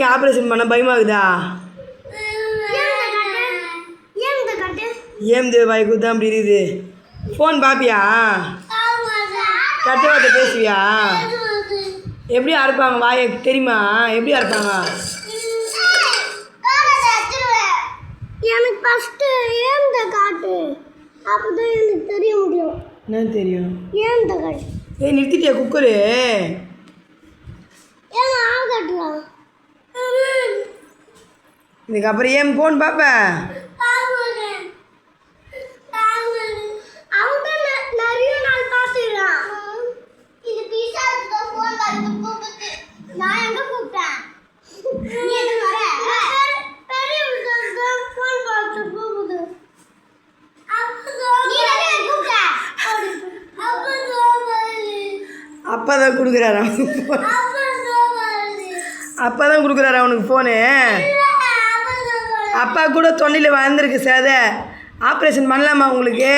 குழந்தைக்கு ஆப்ரேஷன் பண்ண பயமாகுதா? ஏன் வாய் குத்தான் அப்படி இருக்குது? ஃபோன் பார்ப்பியா? கட்ட வார்த்தை பேசுவியா? எப்படி அறுப்பாங்க வாயை தெரியுமா? எப்படி அறுப்பாங்க? எனக்கு ஃபஸ்ட்டு ஏந்த காட்டு, அப்போதான் எனக்கு தெரிய முடியும். என்ன தெரியும்? ஏந்த காட்டு. ஏய் நிறுத்திட்டியா குக்கரு? ஏன் ஆள் காட்டுறான்? இதுக்கப்புறம் ஏன் ஃபோன் பார்ப்பேன்? நிறைய நாள் பார்த்துக்கிறான். இது பீஸா ஃபோன் பார்த்து கூப்பிட்டு நான் எங்க கூப்பிட்டேன்? நீ எங்க வர? பெரிய ஃபோன் பார்த்து கூப்பிடு. நீ எங்க கூப்பிட்ட? அப்பா தான் கொடுக்குறாரு அப்பா தான் கொடுக்குறாரு அவனுக்கு ஃபோனு. அப்பா கூட தொண்டையில் வாழ்ந்துருக்கு சேதை. ஆப்ரேஷன் பண்ணலாமா உங்களுக்கு?